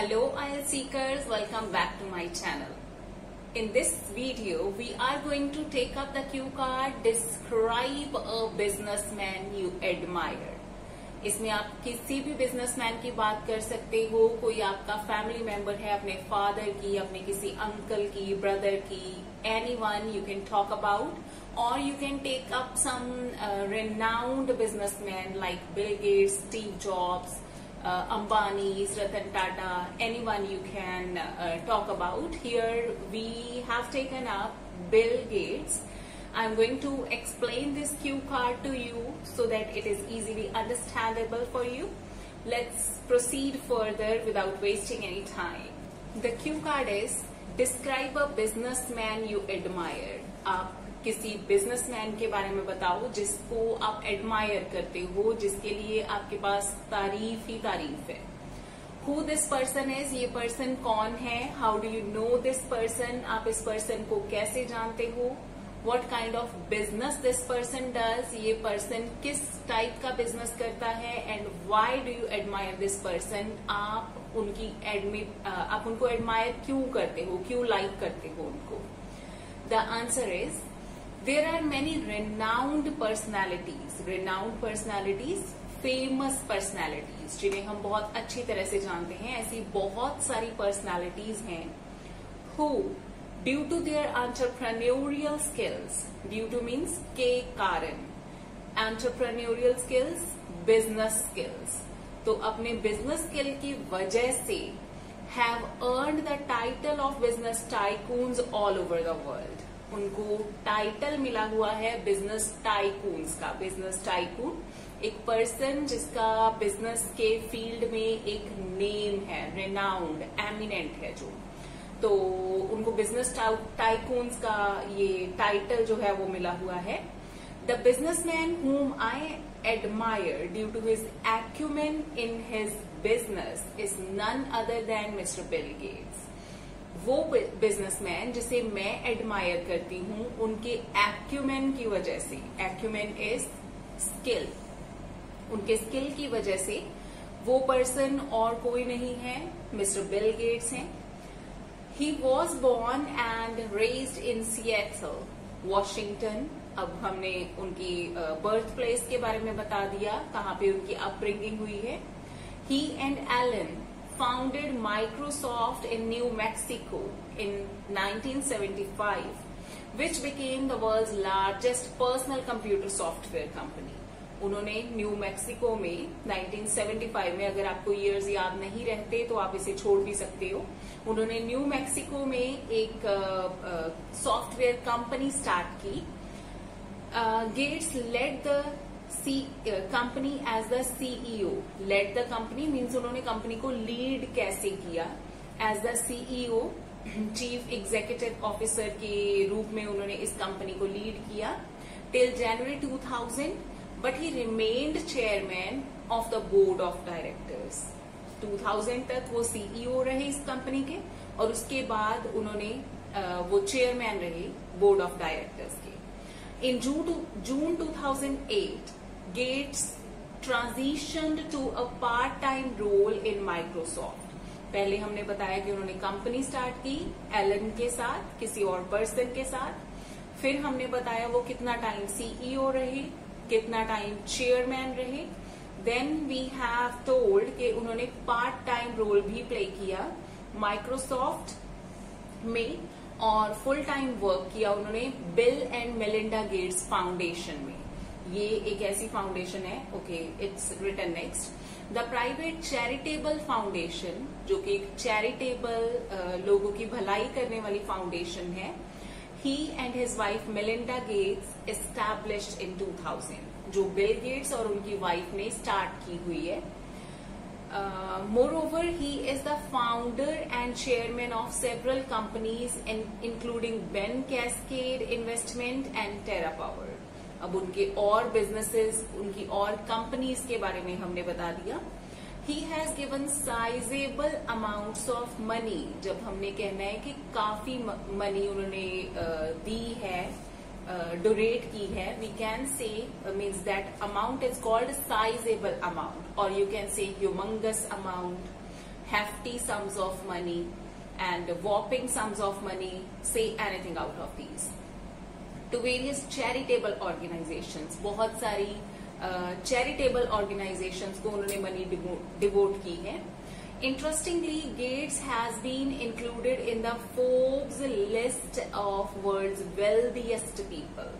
Hello IELTS seekers, welcome back to my channel. In this video, we are going to take up the cue card, describe a businessman you admire. इसमें आप किसी भी businessman की बात कर सकते हो, कोई आपका फैमिली मेंबर है, अपने फादर की, अपने किसी अंकल की, ब्रदर की, anyone you can talk about, or you can take up some renowned businessmen like Bill Gates, Steve Jobs, Ambani's, Ratan Tata, anyone you can talk about. Here we have taken up Bill Gates. I'm going to explain this cue card to you so that it is easily understandable for you. Let's proceed further without wasting any time. The cue card is describe a businessman you admire. आप किसी businessman के बारे में बताओ जिसको आप admire करते हो, जिसके लिए आपके पास तारीफ ही तारीफ है. Who this person is, ये पर्सन कौन है, how do you know this person, आप इस पर्सन को कैसे जानते हो, what kind of business this person does, ये पर्सन किस टाइप का बिजनेस करता है, and why do you admire this person, आप उनको एडमायर क्यों करते हो, क्यों लाइक करते हो उनको. The answer is there are many renowned personalities, famous personalities जिन्हें हम बहुत अच्छी तरह से जानते हैं. ऐसी बहुत सारी पर्सनालिटीज हैं who due to their entrepreneurial skills, due to means के कारण, entrepreneurial skills, business skills, तो अपने business skill की वजह से have earned the title of business tycoons all over the world. उनको टाइटल मिला हुआ है बिजनेस टाइकून्स का. बिजनेस टाइकून एक पर्सन जिसका बिजनेस के फील्ड में एक नेम है, रिनाउंड, एमिनेंट है जो, तो उनको बिजनेस टाइकून्स का ये टाइटल जो है वो मिला हुआ है. The businessman whom I admire due to his acumen in his business is none other than Mr. Bill Gates. वो बिजनेसमैन जिसे मैं एडमायर करती हूँ उनके एक्यूमेन की वजह से, एक्यूमेन इज स्किल, उनके स्किल की वजह से वो पर्सन और कोई नहीं है, मिस्टर बिल गेट्स हैं. He was born and raised in Seattle, Washington. अब हमने उनकी बर्थ प्लेस के बारे में बता दिया, कहाँ पे उनकी अपब्रिंगिंग हुई है. He and Allen founded Microsoft in New Mexico in 1975, which became the world's largest personal computer software company. उन्होंने न्यू मैक्सिको में 1975 में, अगर आपको ईयर्स याद नहीं रहते तो आप इसे छोड़ भी सकते हो, उन्होंने न्यू मैक्सिको में एक सॉफ्टवेयर कंपनी स्टार्ट की. Gates led the company as the CEO. Led the company means उन्होंने कंपनी को लीड कैसे किया. As the CEO, chief executive officer के रूप में उन्होंने इस कंपनी को लीड किया till January 2000, but he remained chairman of the board of directors. 2000 तक वो सीईओ रहे इस कंपनी के, और उसके बाद उन्होंने वो चेयरमैन रहे बोर्ड ऑफ डायरेक्टर्स के. In June 2008, Gates transitioned to a part-time role in Microsoft. पहले हमने बताया कि उन्होंने कंपनी स्टार्ट की एलन के साथ, किसी और पर्सन के साथ. फिर हमने बताया वो कितना टाइम सीईओ रहे, कितना टाइम चेयरमैन रहे. देन वी हैव टोल्ड कि उन्होंने पार्ट टाइम रोल भी प्ले किया माइक्रोसॉफ्ट में, और फुल टाइम वर्क किया उन्होंने Bill and Melinda Gates foundation में. ये एक ऐसी फाउंडेशन है, okay, it's written next. The private charitable foundation, जो कि एक चैरिटेबल लोगों की भलाई करने वाली फाउंडेशन है. He and his wife Melinda Gates established in 2000, जो बिल गेट्स और उनकी वाइफ ने स्टार्ट की हुई है. Moreover, he is the founder and chairman of several companies including Ben Cascade Investment and TerraPower. अब उनके और बिजनेसेस, उनकी और कंपनीज के बारे में हमने बता दिया. He has given sizable amounts of money. जब हमने कहना है कि काफी मनी उन्होंने दी है, डोनेट की है, we can say means that amount is called sizeable amount, और you can say humongous amount, hefty sums of money and whopping sums of money, say anything out of these. To various charitable organizations, बहुत सारी charitable organizations को उन्होंने money devote की है. Interestingly, Gates has been included in the Forbes list of world's wealthiest people.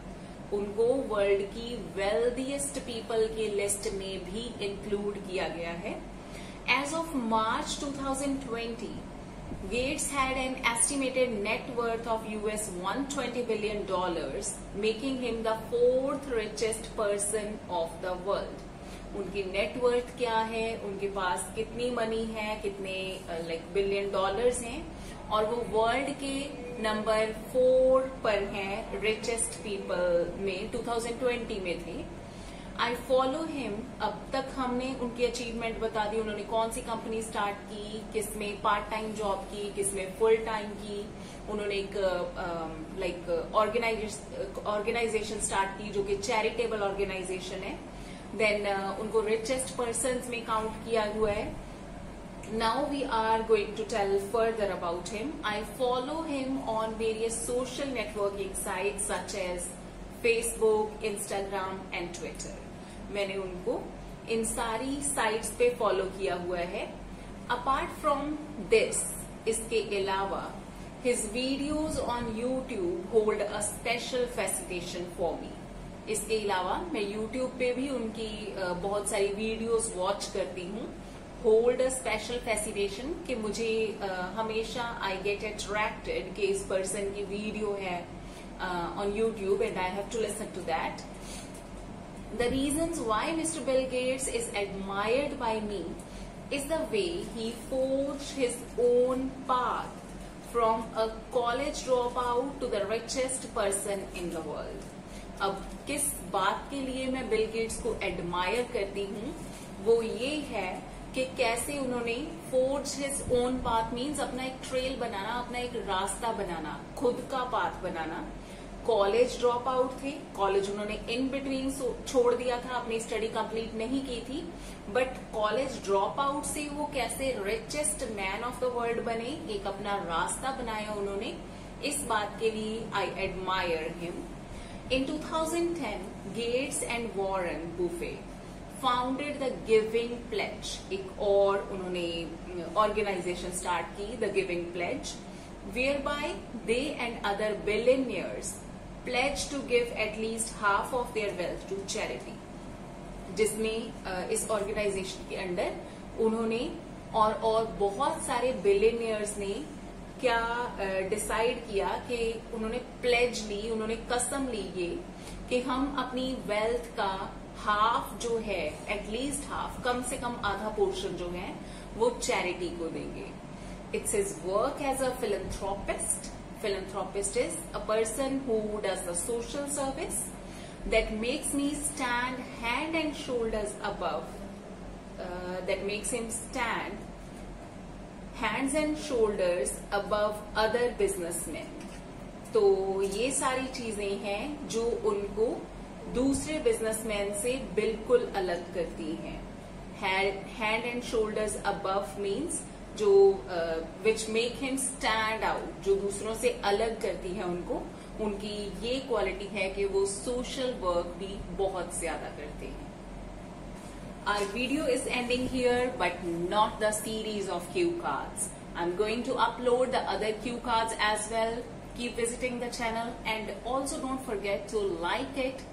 उनको world की wealthiest people की list में भी इंक्लूड किया गया है. As of March 2020, Gates had an estimated net worth of US $120 billion, making him the 4th richest person of the world. उनकी net worth क्या है, उनके पास कितनी मनी है, कितने बिलियन डॉलर्स हैं, और वो वर्ल्ड के नंबर 4 पर हैं रिचेस्ट पीपल में 2020 में थे. आई फॉलो हिम. अब तक हमने उनकी अचीवमेंट बता दी. उन्होंने कौन सी कंपनी स्टार्ट की, किसमें पार्ट टाइम जॉब की, किसमें फुल टाइम की. उन्होंने एक ऑर्गेनाइजेशन स्टार्ट की जो कि चैरिटेबल ऑर्गेनाइजेशन है. देन उनको रिचेस्ट पर्सन्स में काउंट किया हुआ है. Now we are going to tell further about him. I follow him on various social networking sites such as Facebook, Instagram and Twitter. मैंने उनको इन सारी साइट्स पे फॉलो किया हुआ है. अपार्ट फ्रॉम दिस, इसके अलावा his videos on YouTube hold a special fascination for me. इसके अलावा मैं यूट्यूब पे भी उनकी बहुत सारी वीडियोस वॉच करती हूँ. होल्ड अ स्पेशल फैसिनेशन कि मुझे हमेशा आई गेट अट्रैक्टेड कि इस पर्सन की वीडियो है on YouTube and I have to listen to that. The reasons why Mr. Bill Gates is admired by me is the way he forged his own path from a college dropout to the richest person in the world. अब किस बात के लिए मैं Bill Gates को admire करती हूँ, वो ये है कि कैसे उन्होंने forge his own path means अपना एक ट्रेल बनाना, अपना एक रास्ता बनाना, खुद का पाथ बनाना. कॉलेज ड्रॉप आउट थे. कॉलेज उन्होंने इन बिटवीन छोड़ दिया था, अपनी स्टडी कंप्लीट नहीं की थी. बट कॉलेज ड्रॉप आउट से वो कैसे richest man of the world बने, एक अपना रास्ता बनाया उन्होंने. इस बात के लिए I admire him. In 2010, Gates and Warren Buffett founded the Giving Pledge. एक और उन्होंने ऑर्गेनाइजेशन स्टार्ट की, The Giving Pledge, whereby they and other billionaires pledge to give at least half of their wealth to charity. जिसमें इस organisation के under उन्होंने और बहुत सारे बिलियनियर्स ने क्या डिसाइड किया कि उन्होंने प्लेज ली, उन्होंने कसम ली ये कि हम अपनी वेल्थ का हाफ जो है, एटलीस्ट हाफ, कम से कम आधा पोर्शन जो है वो चैरिटी को देंगे. It's his work as a philanthropist. Philanthropist is a person who does the social service that makes me stand hand and shoulders above, that makes him stand hands and shoulders above other businessmen. तो ये सारी चीजें हैं जो उनको दूसरे businessman से बिल्कुल अलग करती हैं. Hand and shoulders above means जो which make him stand out, जो दूसरों से अलग करती है उनको. उनकी ये क्वालिटी है कि वो सोशल वर्क भी बहुत ज्यादा करते हैं. Our video is ending here, but not the series of cue cards. I'm going to upload the other cue cards as well. Keep visiting the channel and also don't forget to like it,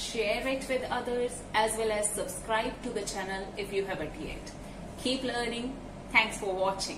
share it with others, as well as subscribe to the channel if you haven't yet. Keep learning. Thanks for watching.